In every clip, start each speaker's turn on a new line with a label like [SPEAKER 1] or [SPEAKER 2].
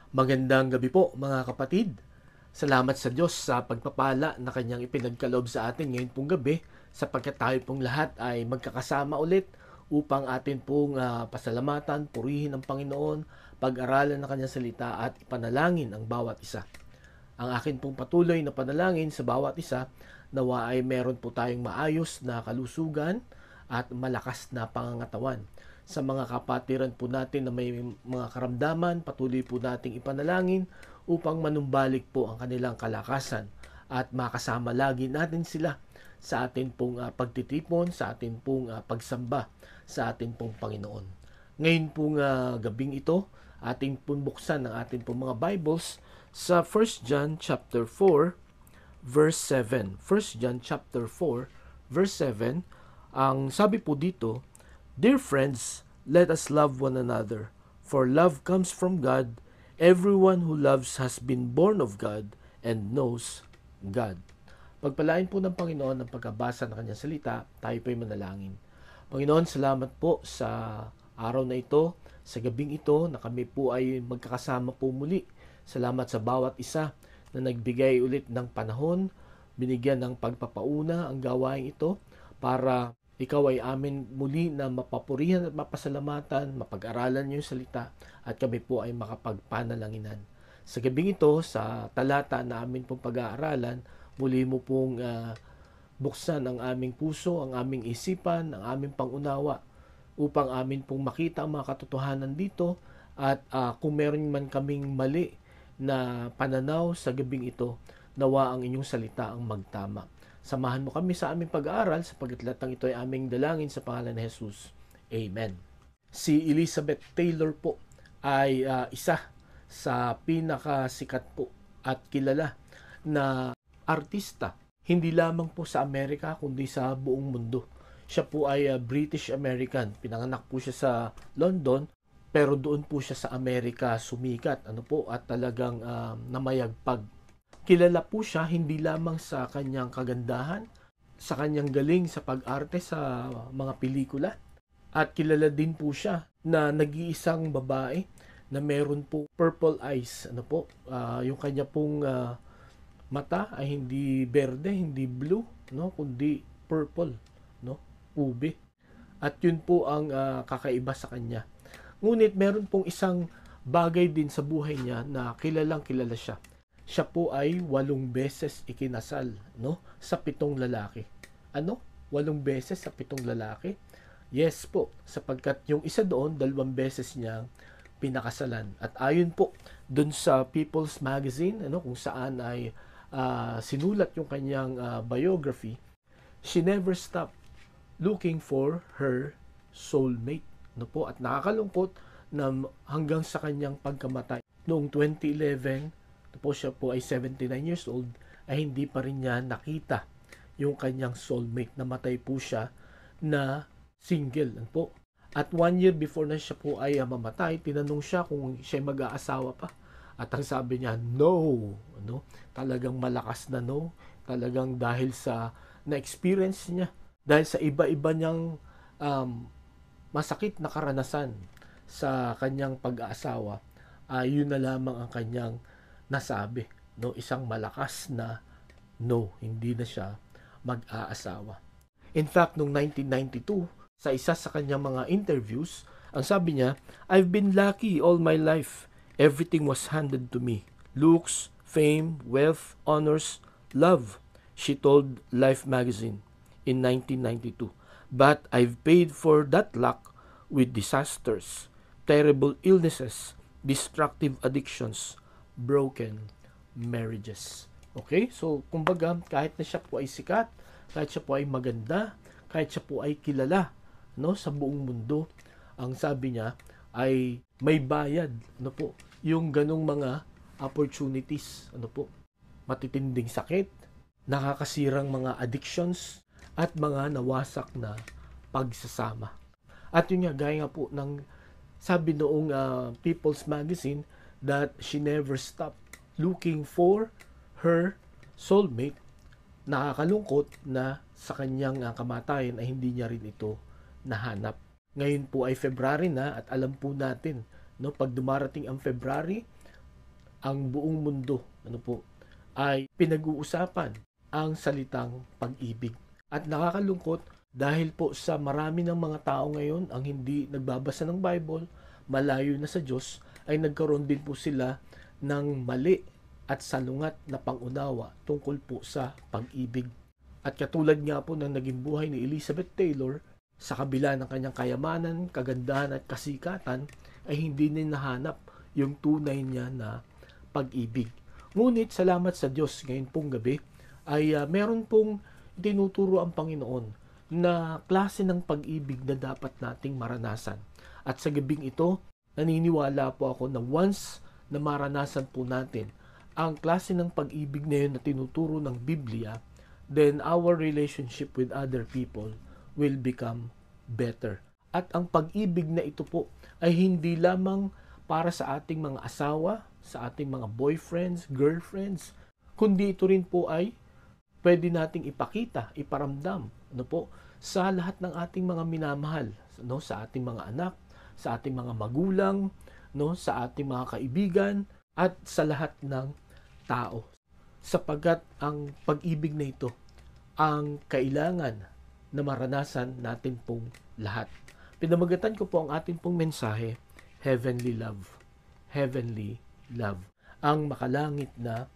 [SPEAKER 1] Magandang gabi po mga kapatid. Salamat sa Diyos sa pagpapala na kanyang ipinagkaloob sa atin ngayon pong gabi sapagkat tayo pong lahat ay magkakasama ulit upang atin pong pasalamatan, purihin ang Panginoon, pag-aralan ng kanyang salita at ipanalangin ang bawat isa. Ang akin pong patuloy na panalangin sa bawat isa, nawa ay meron po tayong maayos na kalusugan at malakas na pangangatawan. Sa mga kapatiran po natin na may mga karamdaman, patuloy po nating ipanalangin upang manumbalik po ang kanilang kalakasan at makasama lagi natin sila sa atin pong pagtitipon, sa atin pong pagsamba sa atin pong Panginoon. Ngayon pong gabing ito, ating pong buksan ang atin pong mga Bibles sa 1 John chapter 4 verse 7. 1 John chapter 4 verse 7, ang sabi po dito, "Dear friends, let us love one another, for love comes from God. Everyone who loves has been born of God and knows God." Pagpalain po ng Panginoon ang pagkabasa ng kanyang salita, tayo po'y manalangin. Panginoon, salamat po sa araw na ito, sa gabing ito, na kami po ay magkakasama po muli. Salamat sa bawat isa na nagbigay ulit ng panahon, binigyan ng pagpapauna ang gawain ito para ikaw ay amin muli na mapapurihan at mapasalamatan, mapag-aralan yung salita at kami po ay makapagpanalanginan. Sa gabing ito, sa talata na amin pong pag-aaralan, muli mo pong buksan ang aming puso, ang aming isipan, ang aming pangunawa upang amin pong makita ang mga katotohanan dito at kung meron man kaming mali na pananaw sa gabing ito, nawa ang inyong salita ang magtama. Samahan mo kami sa aming pag-aaral sapagkat latang ito ay aming dalangin sa pangalan ni Jesus. Amen. Si Elizabeth Taylor po ay isa sa pinakasikat po at kilala na artista. Hindi lamang po sa Amerika kundi sa buong mundo. Siya po ay British American. Pinanganak po siya sa London pero doon po siya sa Amerika sumikat at talagang namayagpag. Kilala po siya hindi lamang sa kanyang kagandahan, sa kanyang galing sa pag-arte sa mga pelikula, at kilala din po siya na nag-iisang babae na meron po purple eyes. Yung kanya pong mata ay hindi berde, hindi blue, kundi purple, ube. At yun po ang kakaiba sa kanya. Ngunit meron pong isang bagay din sa buhay niya na kilalang kilala siya. Siya po ay 8 beses ikinasal, sa 7 lalaki. 8 beses sa 7 lalaki? Yes po, sapagkat yung isa doon, 2 beses niyang pinakasalan. At ayon po doon sa People's Magazine, kung saan ay sinulat yung kanyang biography, she never stopped looking for her soulmate. At nakakalungkot na hanggang sa kanyang pagkamatay noong 2011, siya po ay 79 years old, ay hindi pa rin niya nakita yung kanyang soulmate. Namatay po siya na single. At 1 year before na siya po ay mamatay, tinanong siya kung siya mag-aasawa pa. At ang sabi niya, no. Talagang malakas na no. Talagang dahil sa na-experience niya, dahil sa iba-iba niyang masakit na karanasan sa kanyang pag-aasawa, yun na lamang ang kanyang nasabi. Isang malakas na no, hindi na siya mag-aasawa. In fact, noong 1992, sa isa sa kanyang mga interviews, ang sabi niya, "I've been lucky all my life. Everything was handed to me. Looks, fame, wealth, honors, love," she told Life magazine in 1992. "But I've paid for that luck with disasters, terrible illnesses, destructive addictions, broken marriages." Okay? So, kumbaga, kahit na siya po ay sikat, kahit siya po ay maganda, kahit siya po ay kilala, sa buong mundo, ang sabi niya ay may bayad, yung ganong mga opportunities, matitinding sakit, nakakasirang mga addictions, at mga nawasak na pagsasama. At yun nga, gaya nga po ng sabi noong People's Magazine that she never stopped looking for her soulmate. Nakakalungkot na sa kanyang kamatayan ay hindi niya rin ito nahanap. Ngayon po ay February na at alam po natin, pag dumarating ang February, ang buong mundo, ay pinag-uusapan ang salitang pag-ibig. At nakakalungkot dahil po sa marami ng mga tao ngayon ang hindi nagbabasa ng Bible, malayo na sa Diyos, ay nagkaroon din po sila ng mali at salungat na pangunawa tungkol po sa pag-ibig. At katulad nga po ng naging buhay ni Elizabeth Taylor, sa kabila ng kanyang kayamanan, kagandahan at kasikatan, ay hindi niya nahanap yung tunay niya na pag-ibig. Ngunit salamat sa Diyos ngayon pong gabi ay meron pong tinuturo ang Panginoon na klase ng pag-ibig na dapat nating maranasan. At sa gabing ito, naniniwala po ako na once na maranasan po natin ang klase ng pag-ibig na yun na tinuturo ng Biblia, then our relationship with other people will become better. At ang pag-ibig na ito po ay hindi lamang para sa ating mga asawa, sa ating mga boyfriends, girlfriends, kundi ito rin po ay pwede nating ipakita, iparamdam, sa lahat ng ating mga minamahal, sa ating mga anak, sa ating mga magulang, sa ating mga kaibigan, at sa lahat ng tao. Sapagkat ang pag-ibig na ito ang kailangan na maranasan natin pong lahat. Pinamagatan ko po ang ating pong mensahe, Heavenly Love. Heavenly Love. Ang makalangit na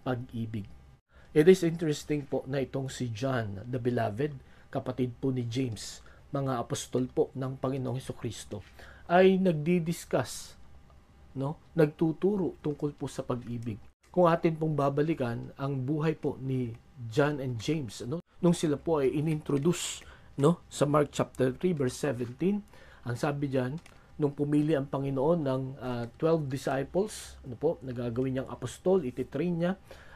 [SPEAKER 1] pag-ibig. It is interesting po na itong si John, the Beloved, kapatid po ni James, mga apostol po ng Panginoong Hesukristo, ay nagdi-discuss, nagtuturo tungkol po sa pag-ibig. Kung atin pong babalikan ang buhay po ni John and James, nung sila po ay inintroduce, sa Mark chapter 3 verse 17, ang sabi diyan, nung pumili ang Panginoon ng 12 disciples, na gagawin niyang apostol, ititrain niya,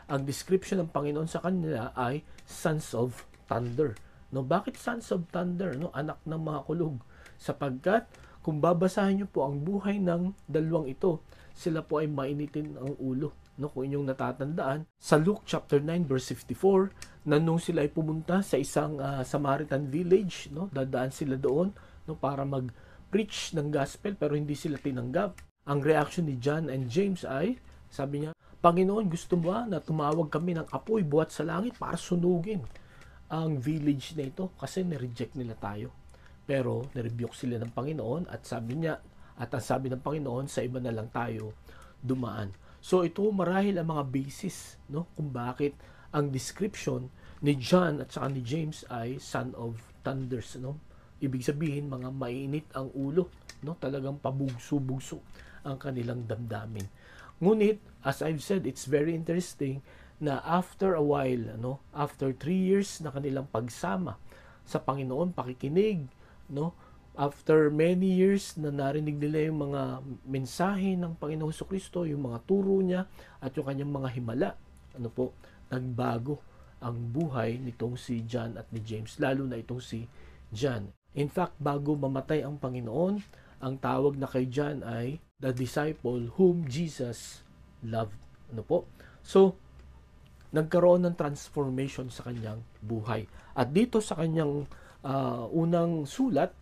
[SPEAKER 1] ang description ng Panginoon sa kanila ay sons of thunder. Bakit sons of thunder? Anak ng mga kulog. Sapagkat kung babasahin niyo po ang buhay ng dalawang ito, sila po ay mainitin ang ulo. Kung inyong natatandaan, sa Luke chapter 9 verse 54, na nung sila ay pumunta sa isang Samaritan village, dadaan sila doon para mag-preach ng gospel pero hindi sila tinanggap. Ang reaction ni John and James ay, sabi niya, Panginoon, gusto mo ba na tumawag kami ng apoy buhat sa langit para sunugin ang village na ito kasi nireject nila tayo. Pero nirebuke sila ng Panginoon at sabi niya, at ang sabi ng Panginoon, sa iba na lang tayo dumaan. So ito marahil ang mga basis, kung bakit ang description ni John at saka ni James ay son of thunders, Ibig sabihin mga mainit ang ulo, Talagang pabugso-bugso ang kanilang damdamin. Ngunit as I've said, it's very interesting na after a while, after 3 years na kanilang pagsama sa Panginoon, pakikinig, after many years na narinig nila yung mga mensahe ng Panginoong Hesukristo, yung mga turo niya at yung kanyang mga himala, nagbago ang buhay nitong si John at ni James, lalo na itong si John. In fact, bago mamatay ang Panginoon, ang tawag na kay John ay the disciple whom Jesus loved. So, nagkaroon ng transformation sa kanyang buhay. At dito sa kanyang unang sulat,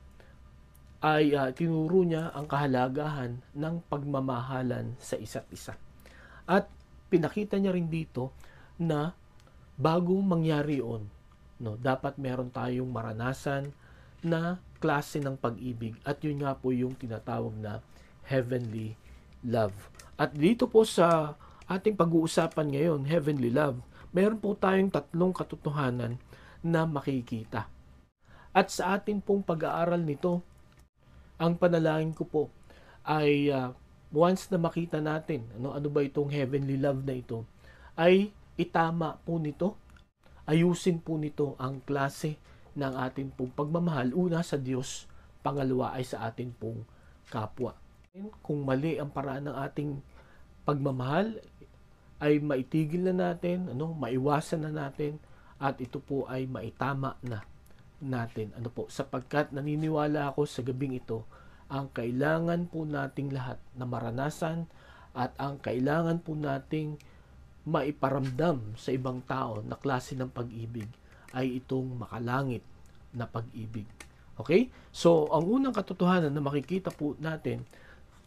[SPEAKER 1] ay tinuro niya ang kahalagahan ng pagmamahalan sa isa't isa. At pinakita niya rin dito na bago mangyari yun, dapat meron tayong maranasan na klase ng pag-ibig. At yun nga po yung tinatawag na heavenly love. At dito po sa ating pag-uusapan ngayon, heavenly love, meron po tayong 3 katotohanan na makikita. At sa ating pong pag-aaral nito, ang panalangin ko po ay once na makita natin ano ba itong heavenly love na ito, ay itama po nito, ayusin po nito ang klase ng ating pong pagmamahal, una sa Diyos, pangalawa ay sa ating pong kapwa. Kung mali ang paraan ng ating pagmamahal, ay maitigil na natin, maiwasan na natin, at ito po ay maitama na natin. Sapagkat naniniwala ako sa gabing ito, ang kailangan po nating lahat na maranasan at ang kailangan po nating maiparamdam sa ibang tao na klase ng pag-ibig ay itong makalangit na pag-ibig. Okay? So, ang unang katotohanan na makikita po natin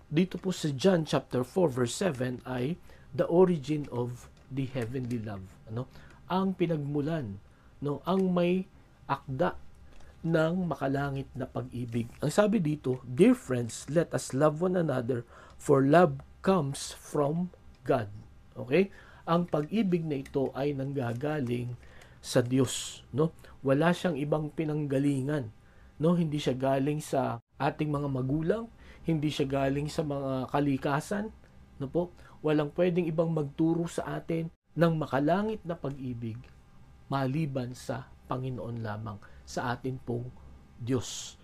[SPEAKER 1] dito po sa John chapter 4 verse 7 ay the origin of the heavenly love, ano? Ang pinagmulan, no, ang may akda ng makalangit na pag-ibig. Ang sabi dito, dear friends, let us love one another, for love comes from God. Okay? Ang pag-ibig na ito ay nanggagaling sa Diyos, no? Wala siyang ibang pinanggalingan, no? Hindi siya galing sa ating mga magulang, hindi siya galing sa mga kalikasan, no po? Walang pwedeng ibang magturo sa atin ng makalangit na pag-ibig maliban sa Panginoon lamang, sa atin pong Diyos.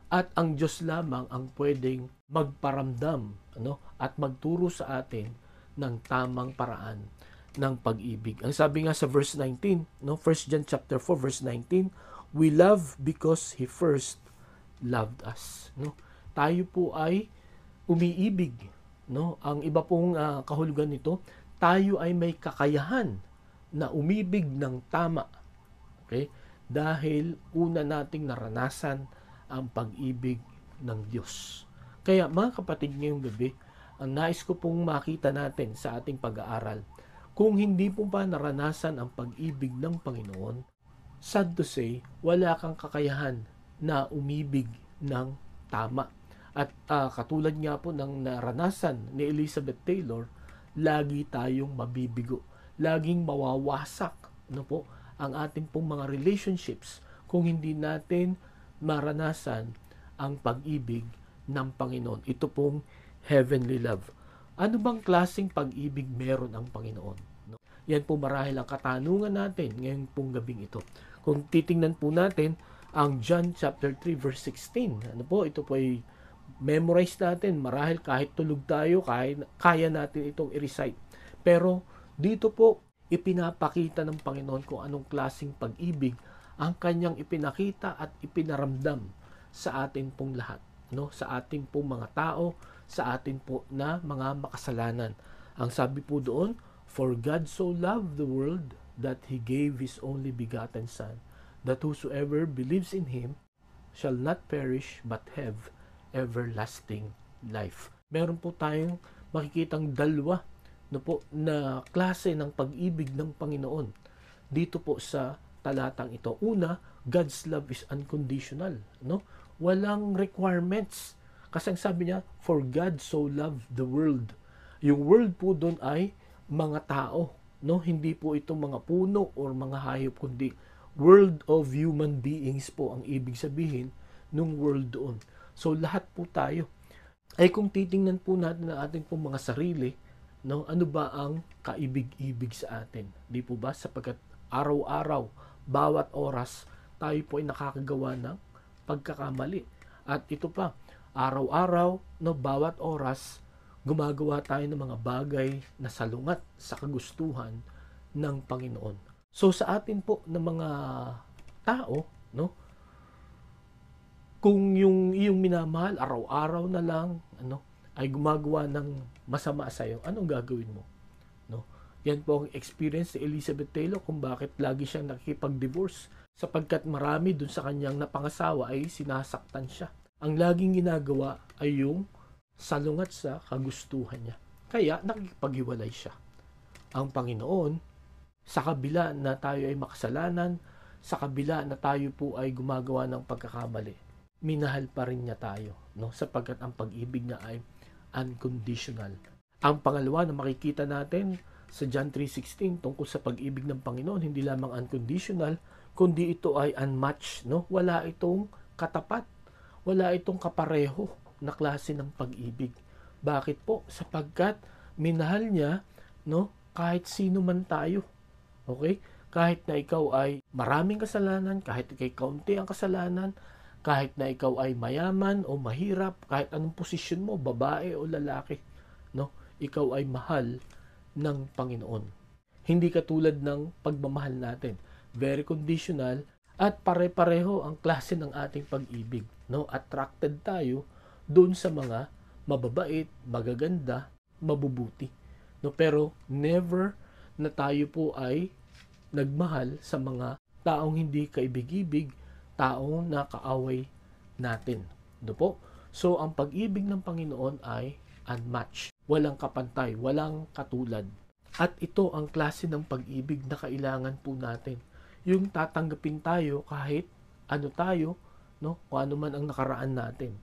[SPEAKER 1] At ang Diyos lamang ang pwedeng magparamdam, ano, at magturo sa atin ng tamang paraan ng pag-ibig. Ang sabi nga sa verse 19, no, 1 John chapter 4 verse 19, we love because He first loved us. No? Tayo po ay umiibig. No? Ang iba pong kahulugan nito, tayo ay may kakayahan na umibig ng tama. Okay? Dahil una nating naranasan ang pag-ibig ng Diyos. Kaya mga kapatid, ngayong gabi, ang nais ko pong makita natin sa ating pag-aaral, kung hindi po pa naranasan ang pag-ibig ng Panginoon, sad to say, wala kang kakayahan na umibig ng tama. At katulad nga po ng naranasan ni Elizabeth Taylor, lagi tayong mabibigo. Laging mawawasak, no po, ang ating pong mga relationships kung hindi natin maranasan ang pag-ibig ng Panginoon. Ito pong heavenly love. Ano bang klaseng pag-ibig meron ang Panginoon? No? Yan po marahil ang katanungan natin ngayong pong gabing ito. Kung titingnan po natin ang John chapter 3 verse 16, ano po, ito po ay memorize natin. Marahil kahit tulog tayo, kaya natin itong i-recite. Pero dito po, ipinapakita ng Panginoon kung anong klaseng pag-ibig ang kanyang ipinakita at ipinaramdam sa atin pong lahat, no? Sa ating pong mga tao, sa atin po na mga makasalanan. Ang sabi po doon, for God so loved the world that He gave His only begotten Son, that whosoever believes in Him shall not perish but have everlasting life. Meron po tayong makikitang dalawa, no po, na klase ng pag-ibig ng Panginoon dito po sa talatang ito. Una, God's love is unconditional, no? Walang requirements. Kasi ang sabi niya, for God so loved the world. Yung world po doon ay mga tao, no? Hindi po ito mga puno or mga hayop, kundi world of human beings po ang ibig sabihin nung world doon. So lahat po tayo. Ay kung titingnan po natin ang ating pong mga sarili, no, ano ba ang kaibig-ibig sa atin? Di po ba? Sapagkat araw-araw, bawat oras, tayo po ay nakakagawa ng pagkakamali. At ito pa, araw-araw, no, bawat oras, gumagawa tayo ng mga bagay na salungat sa kagustuhan ng Panginoon. So sa atin po ng mga tao, no, kung yung iyong minamahal, araw-araw na lang, ano, ay gumagawa ng masama sa iyo, anong gagawin mo? No? Yan po ang experience ni Elizabeth Taylor kung bakit lagi siyang nakikipag-divorce, sapagkat marami dun sa kanyang napangasawa ay sinasaktan siya. Ang laging ginagawa ay yung salungat sa kagustuhan niya. Kaya nakikipaghiwalay siya. Ang Panginoon, sa kabila na tayo ay makasalanan, sa kabila na tayo po ay gumagawa ng pagkakamali, minahal pa rin niya tayo, no? Sapagkat ang pag-ibig niya ay unconditional. Ang pangalawa na makikita natin sa John 3:16 tungkol sa pag-ibig ng Panginoon, hindi lamang unconditional, kundi ito ay unmatched, no? Wala itong katapat, wala itong kapareho na klase ng pag-ibig. Bakit po? Sapagkat minahal niya, no, kahit sino man tayo. Okay? Kahit na ikaw ay maraming kasalanan, kahit ikay kaunti ang kasalanan, kahit na ikaw ay mayaman o mahirap, kahit anong posisyon mo, babae o lalaki, no? Ikaw ay mahal ng Panginoon. Hindi katulad ng pagmamahal natin. Very conditional at pare-pareho ang klase ng ating pag-ibig, no? Attracted tayo doon sa mga mababait, magaganda, mabubuti, no? Pero never na tayo po ay nagmahal sa mga taong hindi kaibig-ibig, taong nakaaway natin. Do po? So, ang pag-ibig ng Panginoon ay unmatched. walang kapantay, walang katulad. At ito ang klase ng pag-ibig na kailangan po natin. Yung tatanggapin tayo kahit ano tayo, no? Kung ano man ang nakaraan natin.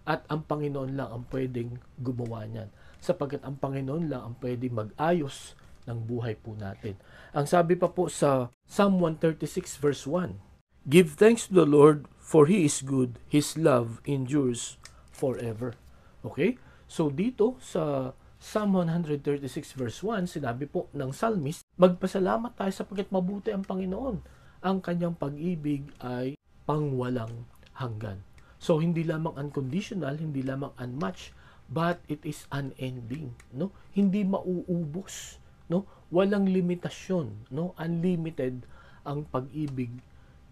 [SPEAKER 1] At ang Panginoon lang ang pwedeng gumawa niyan. Sapagkat ang Panginoon lang ang pwedeng mag-ayos ng buhay po natin. Ang sabi pa po sa Psalm 136 verse 1, Give thanks to the Lord, for He is good. His love endures forever. Okay? So dito sa Psalm 136 verse 1, sinabi po ng psalmist, magpasalamat tayo sapagkat mabuti ang Panginoon. Ang kanyang pag-ibig ay pangwalang hanggan. So hindi lamang unconditional, hindi lamang unmatched, but it is unending, no? Hindi mauubos, no? Walang limitasyon, no? Unlimited ang pag-ibig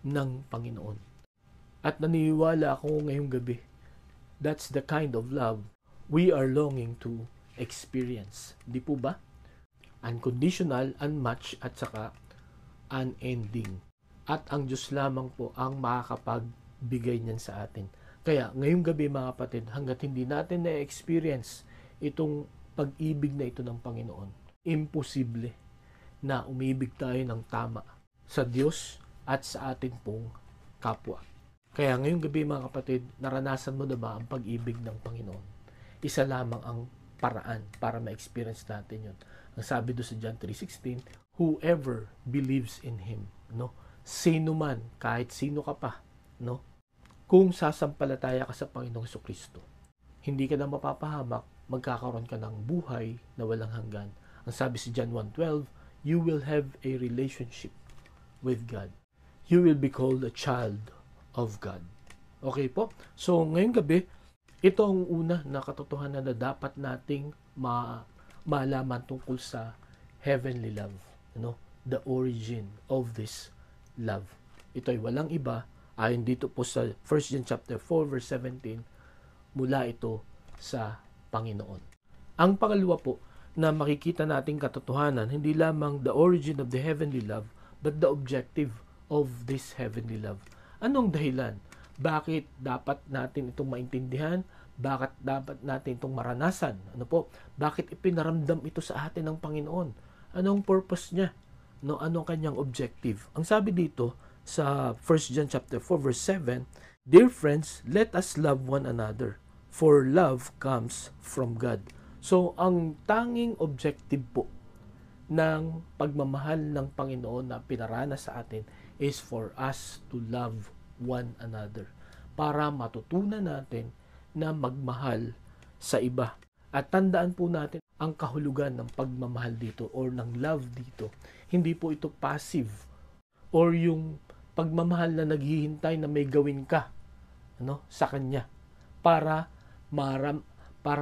[SPEAKER 1] ng Panginoon. At naniniwala ako ngayong gabi, that's the kind of love we are longing to experience. Di po ba? Unconditional, unmatched, at saka unending. At ang Diyos lamang po ang makakapagbigay niyan sa atin. Kaya ngayong gabi mga kapatid, hanggat hindi natin na-experience itong pag-ibig na ito ng Panginoon, imposible na umibig tayo ng tama sa Diyos at sa atin pong kapwa. Kaya ngayong gabi mga kapatid, naranasan mo na ba ang pag-ibig ng Panginoon? Isa lamang ang paraan para ma-experience natin yun. Ang sabi doon sa John 3:16, whoever believes in Him, no? Sino man, kahit sino ka pa, no? Kung sasampalataya ka sa Panginoong Jesucristo, hindi ka na mapapahamak, magkakaroon ka ng buhay na walang hanggan. Ang sabi sa John 1:12, you will have a relationship with God. You will be called a child of God. Okay po? So, ngayong gabi, ito ang una na katotohanan na dapat nating malaman tungkol sa heavenly love. The origin of this love. Ito ay walang iba, ayon dito po sa 1 John chapter 4 verse 17, mula ito sa Panginoon. Ang pangalawa po na makikita nating katotohanan, hindi lamang the origin of the heavenly love, but the objective of this heavenly love. Anong dahilan? Bakit dapat natin itong maintindihan? Bakit dapat natin itong maranasan? Ano po? Bakit ipinaramdam ito sa atin ng Panginoon? Anong purpose niya? No, anong kanyang objective? Ang sabi dito sa 1 John chapter 4 verse 7, Dear friends, let us love one another, for love comes from God. So, ang tanging objective po ng pagmamahal ng Panginoon na pinaranas sa atin is for us to love one another, para matutunan natin na magmahal sa iba. At tandaan po natin ang kahulugan ng pagmamahal dito or ng love dito. Hindi po ito passive or yung pagmamahal na naghihintay na may gawin ka sa kanya para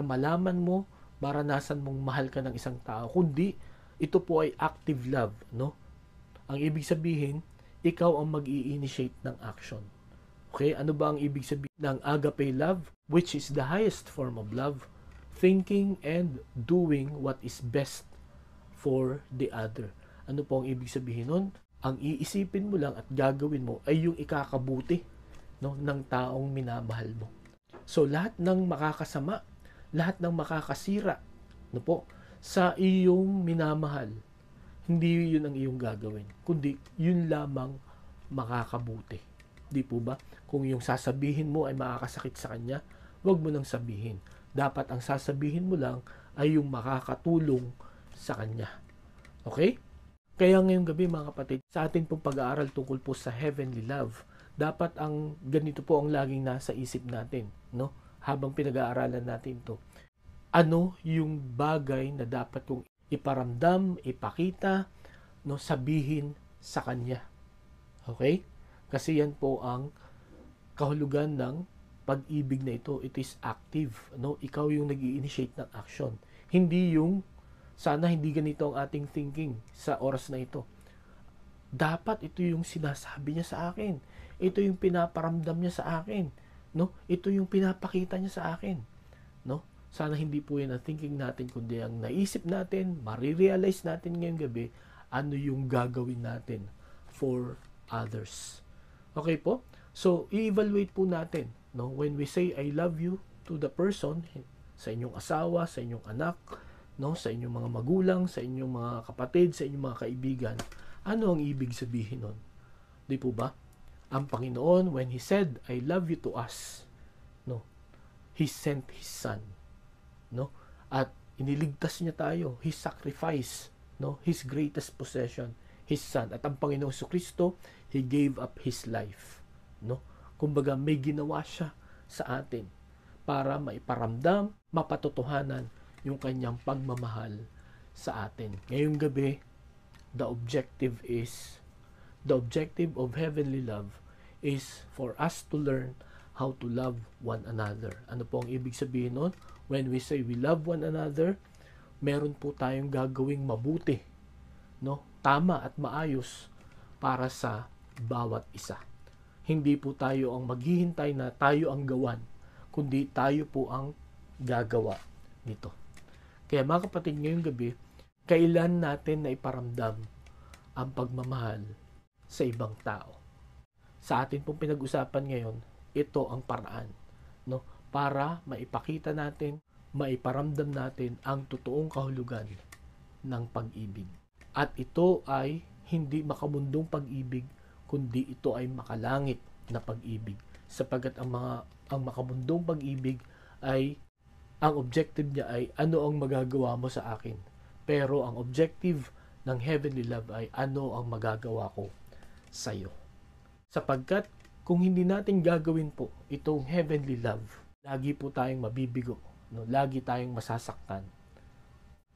[SPEAKER 1] malaman mo, maranasan mong mahal ka ng isang tao, kundi ito po ay active love. Ang ibig sabihin, ikaw ang mag-i-initiate ng action. Okay, ano ba ang ibig sabihin ng agape love? Which is the highest form of love, thinking and doing what is best for the other. Ano po ang ibig sabihin nun? Ang iisipin mo lang at gagawin mo ay yung ikakabuti ng taong minamahal mo. So lahat ng makakasama, lahat ng makakasira sa iyong minamahal, hindi yun ang iyong gagawin, kundi yun lamang makakabuti. Di po ba? Kung yung sasabihin mo ay makakasakit sa kanya, huwag mo nang sabihin. Dapat ang sasabihin mo lang ay yung makakatulong sa kanya. Okay? Kaya ngayong gabi mga kapatid, sa atin pong pag-aaral tungkol po sa heavenly love, dapat ang ganito po ang laging nasa isip natin, habang pinag-aaralan natin ito. Ano yung bagay na dapat kong iparamdam, ipakita, sabihin sa kanya. Okay? Kasi yan po ang kahulugan ng pag-ibig na ito. It is active. Ikaw yung nag-i-initiate ng action. Hindi yung sana hindi ganito ang ating thinking sa oras na ito. Dapat ito yung sinasabi niya sa akin. Ito yung pinaparamdam niya sa akin. Ito yung pinapakita niya sa akin. Sana hindi po yan ang thinking natin, kundi ang naisip natin, marirealize natin ngayong gabi, ano yung gagawin natin for others. Okay po? So, i-evaluate po natin. When we say I love you to the person, sa inyong asawa, sa inyong anak, no, sa inyong mga magulang, sa inyong mga kapatid, sa inyong mga kaibigan. Ano ang ibig sabihin nun? Di po ba? Ang Panginoon, when He said, I love you to us, no, He sent His Son, no, at iniligtas niya tayo. His sacrifice, no, His greatest possession, His Son. At ang Panginoong Kristo, He gave up His life, no. Kumbaga, may ginawa siya sa atin para maiparamdam, mapatotohanan yung kanyang pagmamahal sa atin. Ngayong gabi, the objective of heavenly love is for us to learn how to love one another. Ano po ang ibig sabihin nun? When we say we love one another, meron po tayong gagawing mabuti, no? Tama at maayos para sa bawat isa. Hindi po tayo ang maghihintay na tayo ang gawan, kundi tayo po ang gagawa nito. Kaya mga kapatid, ngayong gabi, kailan natin na iparamdam ang pagmamahal sa ibang tao? Sa atin pong pinag-usapan ngayon, ito ang paraan, no, para maipakita natin, maiparamdam natin ang totoong kahulugan ng pag-ibig. At ito ay hindi makamundong pag-ibig, kundi ito ay makalangit na pag-ibig. Sapagkat ang makamundong pag-ibig ay, ang objective niya ay ano ang magagawa mo sa akin. Pero ang objective ng heavenly love ay ano ang magagawa ko sa iyo. Sapagkat kung hindi natin gagawin po itong heavenly love, lagi po tayong mabibigo, no? Lagi tayong masasaktan.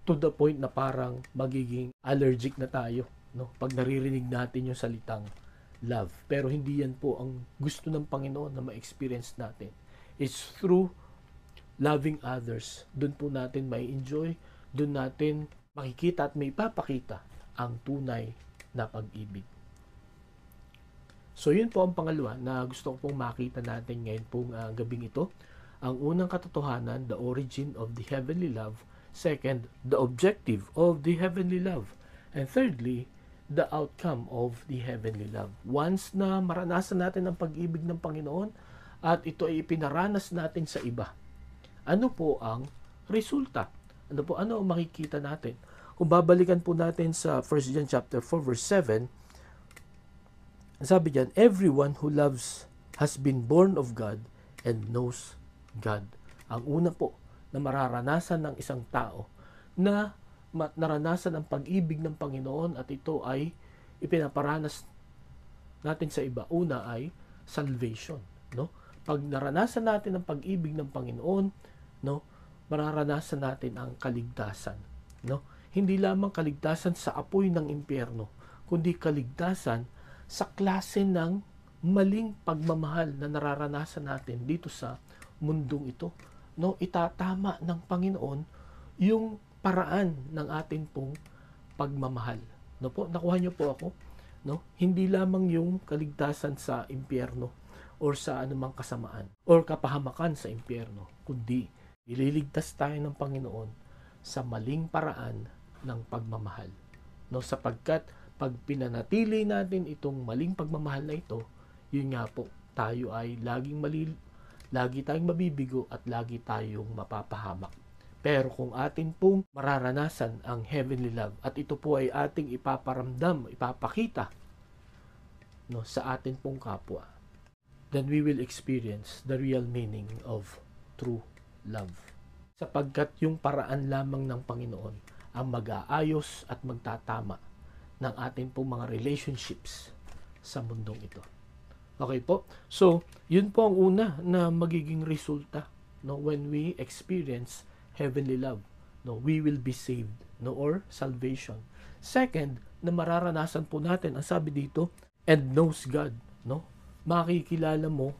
[SPEAKER 1] To the point na parang magiging allergic na tayo, no? Pag naririnig natin yung salitang love. Pero hindi yan po ang gusto ng Panginoon na ma-experience natin. It's through loving others. Doon po natin may enjoy, doon natin makikita at may papakita ang tunay na pag-ibig. So yun po ang pangalawa na gusto ko pong makita natin ngayon pong gabing ito. Ang unang katotohanan, the origin of the heavenly love. Second, the objective of the heavenly love. And thirdly, the outcome of the heavenly love. Once na maranasan natin ang pag-ibig ng Panginoon at ito ay ipinaranas natin sa iba, ano po ang resulta? Ano ang makikita natin? Kung babalikan po natin sa 1 John chapter 4 verse 7, sabi diyan, everyone who loves has been born of God and knows God. Ang una po na mararanasan ng isang tao na naranasan ang pag-ibig ng Panginoon at ito ay ipinaparanas natin sa iba. Una ay salvation, no? Pag naranasan natin ang pag-ibig ng Panginoon, no, mararanasan natin ang kaligtasan, no? Hindi lamang kaligtasan sa apoy ng impyerno, kundi kaligtasan sa klase ng maling pagmamahal na nararanasan natin dito sa mundong ito, no? Itatama ng Panginoon yung paraan ng atin pong pagmamahal. No po, nakuha niyo po ako, no? Hindi lamang yung kaligtasan sa impyerno or sa anumang kasamaan or kapahamakan sa impyerno, kundi ililigtas tayo ng Panginoon sa maling paraan ng pagmamahal. No, sapagkat pag pinanatili natin itong maling pagmamahal na ito, yun nga po, tayo ay lagi tayong mabibigo at lagi tayong mapapahamak. Pero kung atin pong mararanasan ang heavenly love at ito po ay ating ipaparamdam, ipapakita, no, sa atin pong kapwa, then we will experience the real meaning of true love. Sapagkat yung paraan lamang ng Panginoon ang mag-aayos at magtatama ng atin pong mga relationships sa mundong ito. Okay po? So, yun po ang una na magiging resulta, no, when we experience heavenly love, no, we will be saved, no, or salvation. Second, na mararanasan po natin, ang sabi dito, and knows God, no, makikilala mo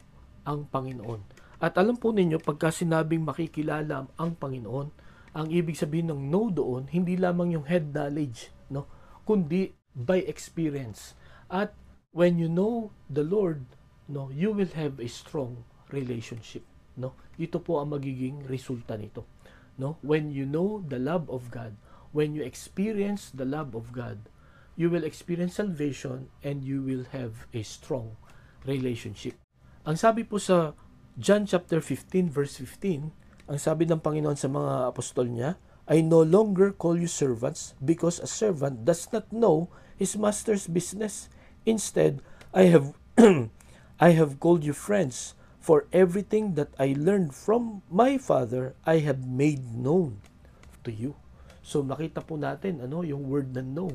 [SPEAKER 1] ang Panginoon. At alam po ninyo, pagka sinabing makikilala ang Panginoon, ang ibig sabihin ng know doon, hindi lamang yung head knowledge, no, kundi by experience. At when you know the Lord, no, you will have a strong relationship, no. Ito po ang magiging resulta nito. No, when you know the love of God, when you experience the love of God, you will experience salvation and you will have a strong relationship. Ang sabi po sa John chapter 15 verse 15, Ang sabi ng Panginoon sa mga apostol niya, I no longer call you servants because a servant does not know his master's business. Instead, I have I have called you friends, for everything that I learned from my Father I have made known to you. So makita po natin yung word na know.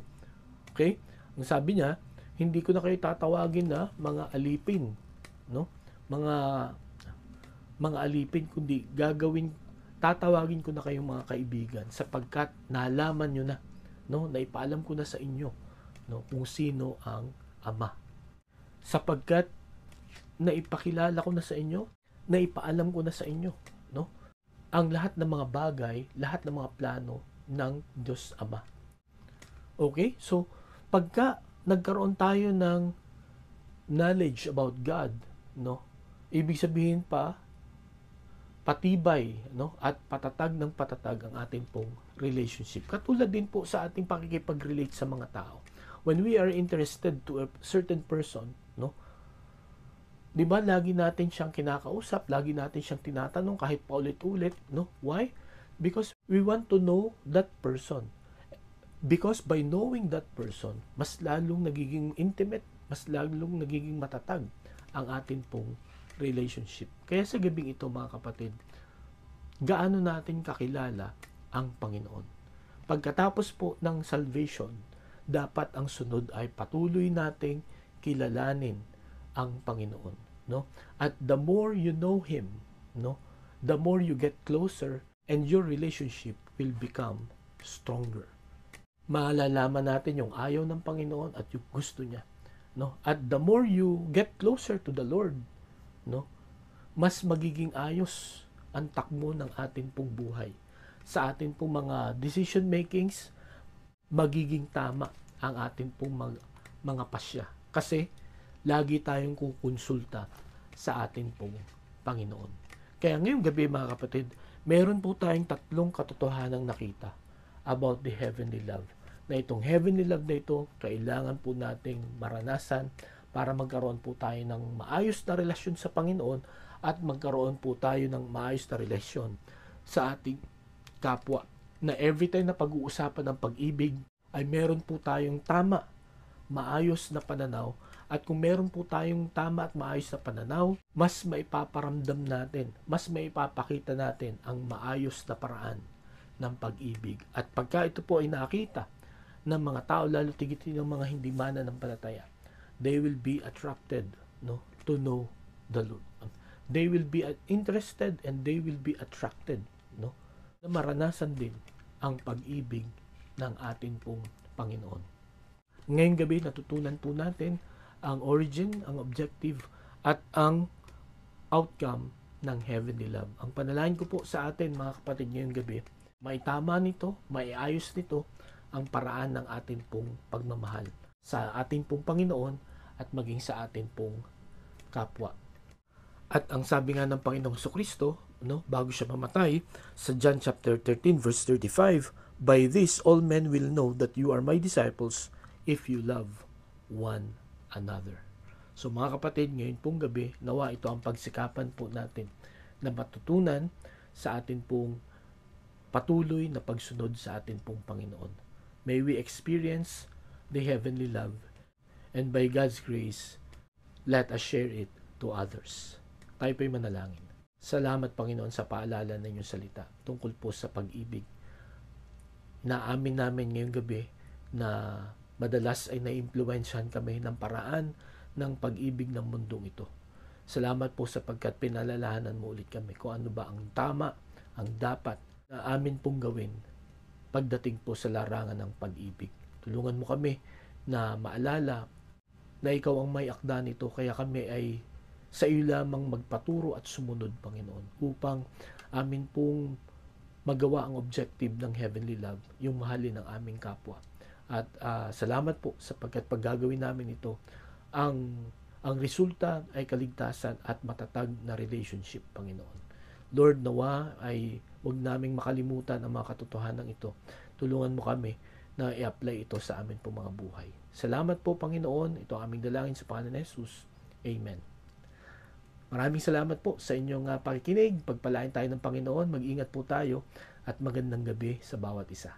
[SPEAKER 1] Okay? Ang sabi niya, hindi ko na kayo tatawagin na mga alipin, no? Mga alipin, kundi tatawagin ko na kayong mga kaibigan sapagkat nalaman nyo na, no? Naipaalam ko na sa inyo, no? Kung sino ang Ama. Sapagkat naipakilala ko na sa inyo, naipaalam ko na sa inyo, no? Ang lahat ng mga bagay, lahat ng mga plano ng Diyos Ama. Okay? So, pagka nagkaroon tayo ng knowledge about God, no? Ibig sabihin patibay, no? At patatag ng patatag ang ating pong relationship. Katulad din po sa ating pakikipag-relate sa mga tao. When we are interested to a certain person, no? 'Di ba lagi natin siyang kinakausap, lagi natin siyang tinatanong kahit paulit-ulit, no? Why? Because we want to know that person. Because by knowing that person, mas lalong nagiging intimate, mas lalong nagiging matatag ang atin pong relationship. Kaya sa gabing ito mga kapatid, gaano natin kakilala ang Panginoon? Pagkatapos po ng salvation, dapat ang sunod ay patuloy nating kilalanin ang Panginoon, no? At the more you know Him, no, the more you get closer and your relationship will become stronger. Malalaman natin yung ayaw ng Panginoon at yung gusto niya, no? At the more you get closer to the Lord, no, mas magiging ayos ang takbo ng ating pong buhay. Sa ating pong mga decision makings, magiging tama ang ating pong mga pasya. Kasi lagi tayong kukonsulta sa ating pong Panginoon. Kaya ngayong gabi mga kapatid, meron po tayong tatlong katotohanang nakita about the heavenly love. Na itong heavenly love na ito, kailangan po nating maranasan para magkaroon po tayo ng maayos na relasyon sa Panginoon at magkaroon po tayo ng maayos na relasyon sa ating kapwa. Na every time na pag-uusapan ng pag-ibig ay meron po tayong tama, maayos na pananaw. At kung meron po tayong tama at maayos na pananaw, mas maipaparamdam natin, mas maipapakita natin ang maayos na paraan ng pag-ibig. At pagka ito po ay nakita ng mga tao, lalo tigit ng mga hindi mananampalataya, they will be attracted, no, to know the Lord. They will be interested and they will be attracted, no, na maranasan din ang pag-ibig ng ating pong Panginoon. Ngayong gabi, natutunan po natin ang origin, ang objective, at ang outcome ng heavenly love. Ang panalangin ko po sa atin mga kapatid ngayong gabi, maitama nito, maiayos nito ang paraan ng ating pong pagmamahal sa ating pong Panginoon at maging sa ating pong kapwa. At ang sabi nga ng Panginoong Jesucristo, no, bago siya mamatay, sa John chapter 13 verse 35, by this all men will know that you are my disciples if you love one another. So mga kapatid, ngayon pong gabi, nawa ito ang pagsikapan po natin na matutunan sa atin pong patuloy na pagsunod sa atin pong Panginoon. May we experience the heavenly love, and by God's grace, let us share it to others. Tayo po'y manalangin. Salamat Panginoon sa paalala ng inyong salita tungkol po sa pag-ibig. Naamin namin ngayong gabi na madalas ay naimpluwensyahan kami ng paraan ng pag-ibig ng mundong ito. Salamat po sapagkat pinalalahanan mo ulit kami kung ano ba ang tama, ang dapat na amin pong gawin pagdating po sa larangan ng pag-ibig. Tulungan mo kami na maalala na ikaw ang may akda nito, kaya kami ay sa iyo lamang magpaturo at sumunod, Panginoon, upang amin pong magawa ang objective ng heavenly love, yung mahalin ng aming kapwa. At salamat po sapagkat paggagawin namin ito, ang resulta ay kaligtasan at matatag na relationship, Panginoon. Lord, nawa ay huwag naming makalimutan ang mga katotohanan ito. Tulungan mo kami na i-apply ito sa amin po mga buhay. Salamat po, Panginoon. Ito ang aming dalangin sa pangalan ni Jesus. Amen. Maraming salamat po sa inyong pakikinig. Pagpalain tayo ng Panginoon, mag-ingat po tayo at magandang gabi sa bawat isa.